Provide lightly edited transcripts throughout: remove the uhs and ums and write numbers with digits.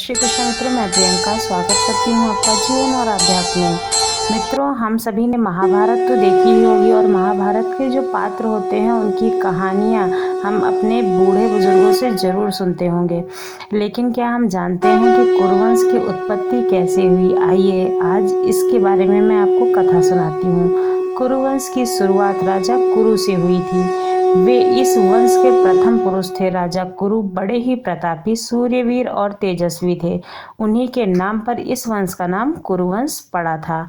श्री कृष्ण मित्रों, मैं प्रियंका स्वागत करती हूँ आपका जीवन और आध्यात्म में। मित्रों, हम सभी ने महाभारत तो देखी ही होगी और महाभारत के जो पात्र होते हैं उनकी कहानियाँ हम अपने बूढ़े बुजुर्गों से जरूर सुनते होंगे। लेकिन क्या हम जानते हैं कि कुरुवंश की उत्पत्ति कैसे हुई? आइए आज इसके बारे में मैं आपको कथा सुनाती हूँ। कुरुवंश की शुरुआत राजा कुरु से हुई थी। वे इस वंश के प्रथम पुरुष थे। राजा कुरु बड़े ही प्रतापी, सूर्यवीर और तेजस्वी थे। उन्हीं के नाम पर इस वंश का नाम कुरुवंश पड़ा था।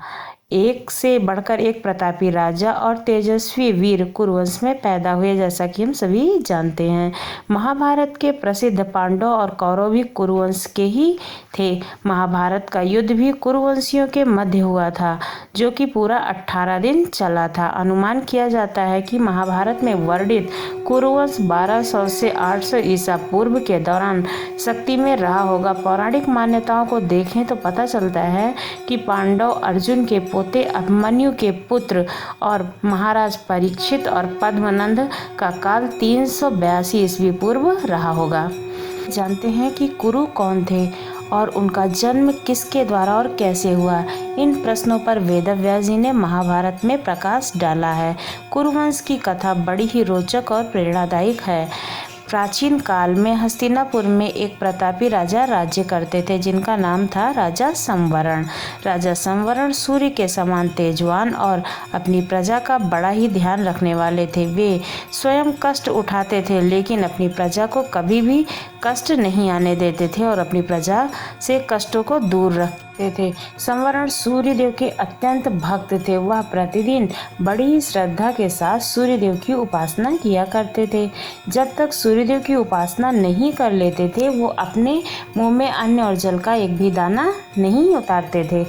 एक से बढ़कर एक प्रतापी राजा और तेजस्वी वीर कुरुवंश में पैदा हुए, जैसा कि हम सभी जानते हैं। महाभारत के प्रसिद्ध पांडव और कौरव भी कुरुवंश के ही थे। महाभारत का युद्ध भी कुरुवंशियों के मध्य हुआ था, जो कि पूरा 18 दिन चला था। अनुमान किया जाता है कि महाभारत में वर्णित कुरुवंश 1200 से 800 ईसा पूर्व के दौरान शक्ति में रहा होगा। पौराणिक मान्यताओं को देखें तो पता चलता है कि पांडव अर्जुन के पोते अभिमन्यु के पुत्र और महाराज परीक्षित और पद्मनंद का काल 382 ईस्वी पूर्व रहा होगा। जानते हैं कि कुरु कौन थे और उनका जन्म किसके द्वारा और कैसे हुआ? इन प्रश्नों पर वेदव्यास जी ने महाभारत में प्रकाश डाला है। कुरुवंश की कथा बड़ी ही रोचक और प्रेरणादायक है। प्राचीन काल में हस्तिनापुर में एक प्रतापी राजा राज्य करते थे, जिनका नाम था राजा संवरण। राजा संवरण सूर्य के समान तेजवान और अपनी प्रजा का बड़ा ही ध्यान रखने वाले थे। वे स्वयं कष्ट उठाते थे, लेकिन अपनी प्रजा को कभी भी कष्ट नहीं आने देते थे और अपनी प्रजा से कष्टों को दूर रखते थे। संवरण सूर्यदेव के अत्यंत भक्त थे। वह प्रतिदिन बड़ी ही श्रद्धा के साथ सूर्यदेव की उपासना किया करते थे। जब तक सूर्यदेव की उपासना नहीं कर लेते थे, वो अपने मुंह में अन्न और जल का एक भी दाना नहीं उतारते थे।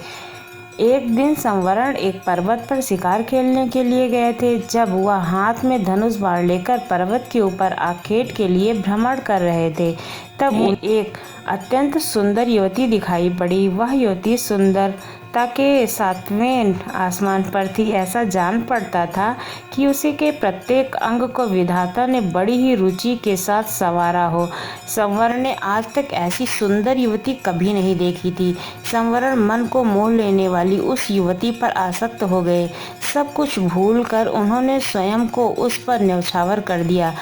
एक दिन संवरण एक पर्वत पर शिकार खेलने के लिए गए थे। जब वह हाथ में धनुष बाण लेकर पर्वत के ऊपर आखेट के लिए भ्रमण कर रहे थे, तब उन्हें एक अत्यंत सुंदर युवती दिखाई पड़ी। वह युवती सुंदरता के सातवें आसमान पर थी। ऐसा जान पड़ता था कि उसी के प्रत्येक अंग को विधाता ने बड़ी ही रुचि के साथ संवारा हो। संवरण ने आज तक ऐसी सुंदर युवती कभी नहीं देखी थी। संवरण मन को मोह लेने वाली उस युवती पर आसक्त हो गए। सब कुछ भूलकर उन्होंने स्वयं को उस पर न्यौछावर कर दिया।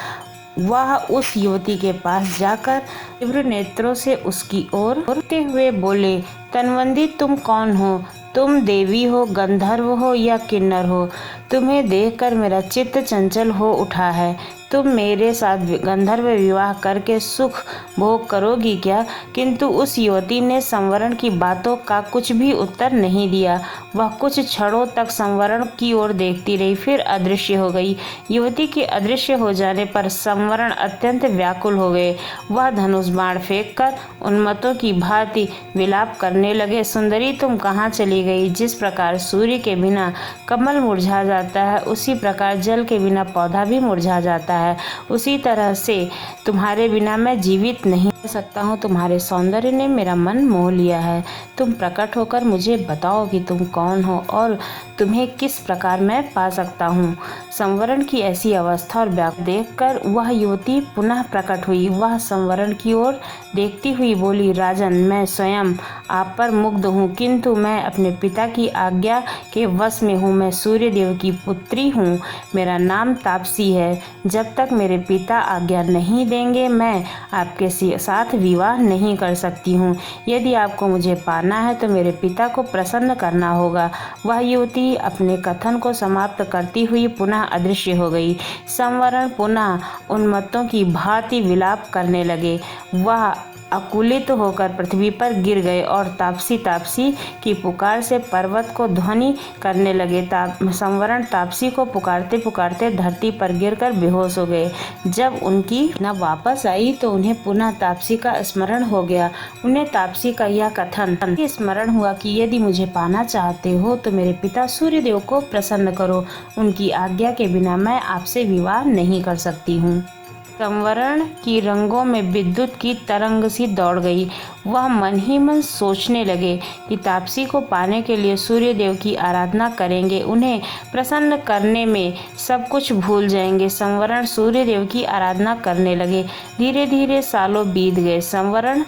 वह उस युवती के पास जाकर तीव्र नेत्रों से उसकी ओर देखते हुए बोले, तनवंदी, तुम कौन हो? तुम देवी हो, गंधर्व हो या किन्नर हो? तुम्हें देखकर मेरा चित्त चंचल हो उठा है। तुम मेरे साथ गंधर्व विवाह करके सुख भोग करोगी क्या? किंतु उस युवती ने संवरण की बातों का कुछ भी उत्तर नहीं दिया। वह कुछ क्षणों तक संवरण की ओर देखती रही, फिर अदृश्य हो गई। युवती के अदृश्य हो जाने पर संवरण अत्यंत व्याकुल हो गए। वह धनुष बाण फेंककर उन्मत्तों की भांति विलाप करने लगे, सुंदरी, तुम कहाँ चली गई? जिस प्रकार सूर्य के बिना कमल मुरझा जाता है, उसी प्रकार जल के बिना पौधा भी मुरझा जाता है। उसी तरह से तुम्हारे बिना मैं जीवित नहीं रह सकता हूँ। तुम्हारे सौंदर्य ने मेरा मन मोह लिया है। तुम प्रकट होकर मुझे बताओ कि तुम कौन हो और तुम्हें किस प्रकार मैं पा सकता हूँ। संवरण की ऐसी अवस्था और व्याकुल देखकर वह युवती पुनः प्रकट हुई। वह संवरण की ओर देखती हुई बोली, राजन, मैं स्वयं आप पर मुग्ध हूँ, किंतु मैं अपने पिता की आज्ञा के वश में हूँ। मैं सूर्यदेव की पुत्री हूँ। मेरा नाम तापसी है। जब तक मेरे पिता आज्ञा नहीं देंगे, मैं आपके साथ विवाह नहीं कर सकती हूँ। यदि आपको मुझे पाना है तो मेरे पिता को प्रसन्न करना होगा। वह युवती अपने कथन को समाप्त करती हुई पुनः अदृश्य हो गई। संवरण पुनः उन्मत्तों की भांति विलाप करने लगे। वह अकुलित होकर पृथ्वी पर गिर गए और तापसी तापसी की पुकार से पर्वत को ध्वनि करने लगे। संवरण तापसी को पुकारते पुकारते धरती पर गिरकर बेहोश हो गए। जब उनकी न वापस आई तो उन्हें पुनः तापसी का स्मरण हो गया। उन्हें तापसी का यह कथन स्मरण हुआ कि यदि मुझे पाना चाहते हो तो मेरे पिता सूर्यदेव को प्रसन्न करो। उनकी आज्ञा के बिना मैं आपसे विवाह नहीं कर सकती हूँ। संवरण की रंगों में विद्युत की तरंग सी दौड़ गई। वह मन ही मन सोचने लगे कि तापसी को पाने के लिए सूर्यदेव की आराधना करेंगे। उन्हें प्रसन्न करने में सब कुछ भूल जाएंगे। संवरण सूर्यदेव की आराधना करने लगे। धीरे धीरे सालों बीत गए। संवरण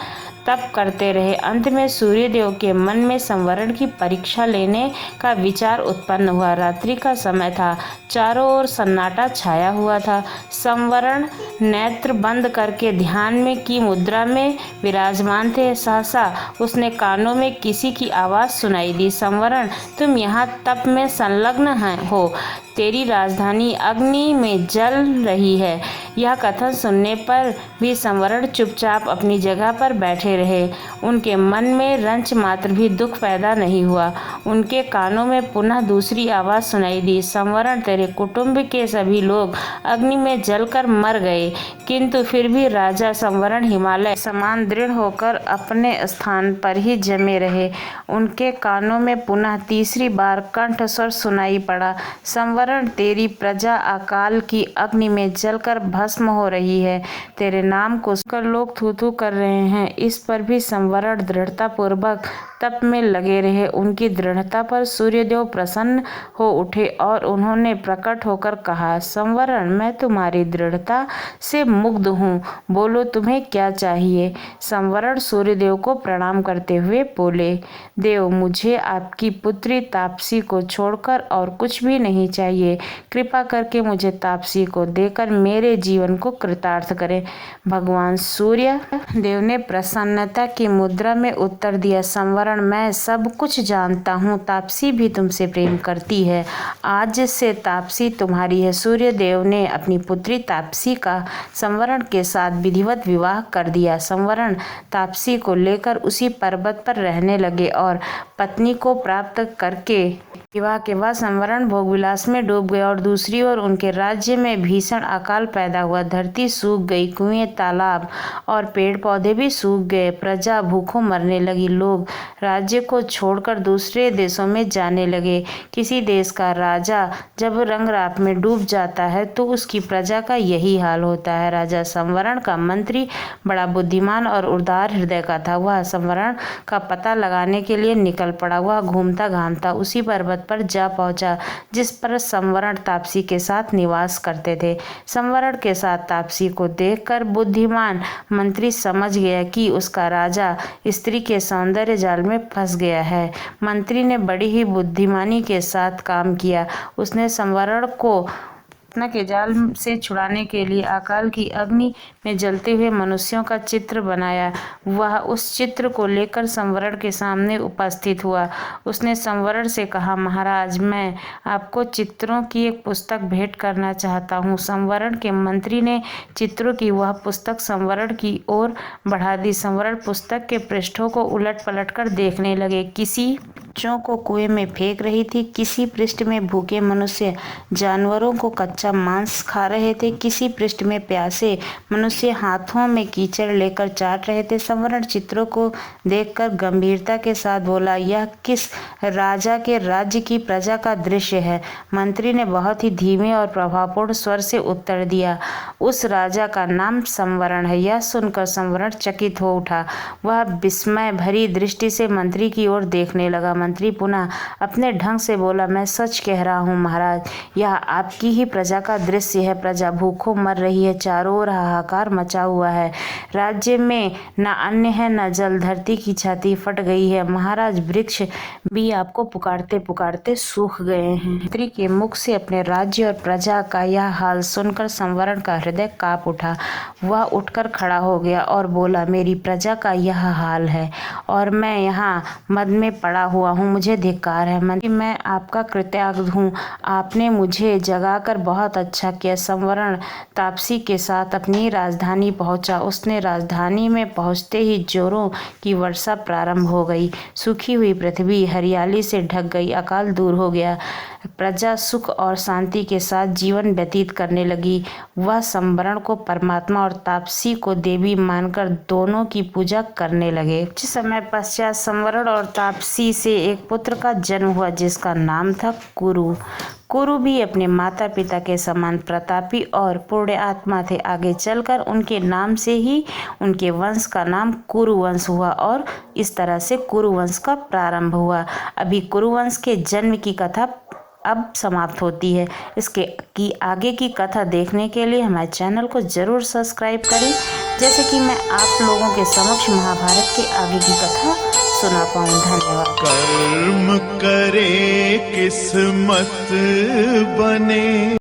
तप करते रहे। अंत में सूर्यदेव के मन में संवरण की परीक्षा लेने का विचार उत्पन्न हुआ। रात्रि का समय था, चारों ओर सन्नाटा छाया हुआ था। संवरण नेत्र बंद करके ध्यान में की मुद्रा में विराजमान थे। सहसा उसने कानों में किसी की आवाज़ सुनाई दी, संवरण, तुम यहाँ तप में संलग्न हो, तेरी राजधानी अग्नि में जल रही है। यह कथन सुनने पर भी संवरण चुपचाप अपनी जगह पर बैठे रहे। उनके मन में रंच मात्र भी दुख पैदा नहीं हुआ। उनके कानों में पुनः दूसरी आवाज़ सुनाई दी, संवरण, तेरे कुटुंब के सभी लोग अग्नि में जलकर मर गए, किंतु फिर भी राजा संवरण हिमालय समान दृढ़ होकर अपने स्थान पर ही जमे रहे। उनके कानों में पुनः तीसरी बार कंठस्वर सुनाई पड़ा, संवरण, तेरी प्रजा अकाल की अग्नि में जलकर भस्म हो रही है। तेरे नाम को सुनकर लोग थू थू कर रहे हैं। इस पर भी संवरण दृढ़ता पूर्वक तप में लगे रहे। उनकी दृढ़ता पर सूर्यदेव प्रसन्न हो उठे और उन्होंने प्रकट होकर कहा, संवरण, मैं तुम्हारी दृढ़ता से मुग्ध हूँ, बोलो तुम्हें क्या चाहिए। संवरण सूर्यदेव को प्रणाम करते हुए बोले, देव, मुझे आपकी पुत्री तापसी को छोड़कर और कुछ भी नहीं चाहिए। कृपा करके मुझे तापसी को देकर मेरे जीवन को कृतार्थ करें। भगवान सूर्य देव ने प्रसन्नता की मुद्रा में उत्तर दिया, संवरण, मैं सब कुछ जानता हूँ, तापसी भी तुमसे प्रेम करती है। आज से तापसी तुम्हारी है। सूर्य देव ने अपनी पुत्री तापसी का संवरण के साथ विधिवत विवाह कर दिया। संवरण तापसी को लेकर उसी पर्वत पर रहने लगे और पत्नी को प्राप्त करके विवाह के बाद संवरण भोगविलास में डूब गए और दूसरी ओर उनके राज्य में भीषण अकाल पैदा हुआ। धरती सूख गई, कुएं, तालाब और पेड़ पौधे भी सूख गए। प्रजा भूखों मरने लगी। लोग राज्य को छोड़कर दूसरे देशों में जाने लगे। किसी देश का राजा जब रंगरात में डूब जाता है तो उसकी प्रजा का यही हाल होता है। राजा संवरण का मंत्री बड़ा बुद्धिमान और उदार हृदय का था। वह संवरण का पता लगाने के लिए निकल पड़ा। वह घूमता घामता उसी पर्वत पर जा पहुंचा जिस पर संवरण तापसी के साथ निवास करते थे। संवरण के साथ तापसी को देखकर बुद्धिमान मंत्री समझ गया कि उसका राजा स्त्री के सौंदर्य जाल में फंस गया है। मंत्री ने बड़ी ही बुद्धिमानी के साथ काम किया। उसने संवरण को घटना के जाल से छुड़ाने के लिए अकाल की अग्नि में जलते हुए मनुष्यों का चित्र बनाया। वह उस चित्र को लेकर संवरण के सामने उपस्थित हुआ। उसने संवरण से कहा, महाराज, मैं आपको चित्रों की एक पुस्तक भेंट करना चाहता हूँ। संवरण के मंत्री ने चित्रों की वह पुस्तक संवरण की ओर बढ़ा दी। संवरण पुस्तक के पृष्ठों को उलट पलट कर देखने लगे। किसी बच्चों को कुएं में फेंक रही थी, किसी पृष्ठ में भूखे मनुष्य जानवरों को कच्चा मांस खा रहे थे, किसी पृष्ठ में प्यासे मनुष्य हाथों में कीचड़ लेकर चाट रहे थे। संवरण चित्रों को देखकर गंभीरता के साथ बोला, यह किस राजा के राज्य की प्रजा का दृश्य है? मंत्री ने बहुत ही धीमे और प्रभावपूर्ण स्वर से उत्तर दिया, उस राजा का नाम संवरण है। यह सुनकर संवरण चकित हो उठा। वह विस्मय भरी दृष्टि से मंत्री की ओर देखने लगा। मंत्री पुनः अपने ढंग से बोला, मैं सच कह रहा हूँ महाराज, यह आपकी ही प्रजा का दृश्य है। प्रजा भूखों मर रही है, चारों ओर हाहाकार मचा हुआ है। राज्य में न अन्न है न जल, धरती की छाती फट गई है। महाराज, वृक्ष भी आपको पुकारते पुकारते सूख गए हैं। मंत्री के मुख से अपने राज्य और प्रजा का यह हाल सुनकर संवरण का हृदय कांप उठा। वह उठकर खड़ा हो गया और बोला, मेरी प्रजा का यह हाल है और मैं यहाँ मद में पड़ा हुआ हूँ, मुझे धिक्कार है। मंत्री, मैं आपका कृतज्ञ हूँ, आपने मुझे जगाकर बहुत अच्छा किया। संवरण तापसी के साथ अपनी राजधानी पहुंचा। उसने राजधानी में पहुंचते ही जोरों की वर्षा प्रारंभ हो गई। सूखी हुई पृथ्वी हरियाली से ढक गई। अकाल दूर हो गया। प्रजा सुख और शांति के साथ जीवन व्यतीत करने लगी। वह संवरण को परमात्मा और तापसी को देवी मानकर दोनों की पूजा करने लगे। कुछ समय पश्चात संवरण और तापसी से एक पुत्र का जन्म हुआ जिसका नाम था कुरु। कुरु भी अपने माता पिता के समान प्रतापी और पुण्य आत्मा थे। आगे चलकर उनके नाम से ही उनके वंश का नाम कुरुवंश हुआ और इस तरह से कुरुवंश का प्रारंभ हुआ। अभी कुरुवंश के जन्म की कथा अब समाप्त होती है। इसके आगे की कथा देखने के लिए हमारे चैनल को ज़रूर सब्सक्राइब करें। जैसे कि मैं आप लोगों के समक्ष महाभारत के आगे की कथा सुना पाऊँ। धन्यवाद। कर्म करे किस्मत बने।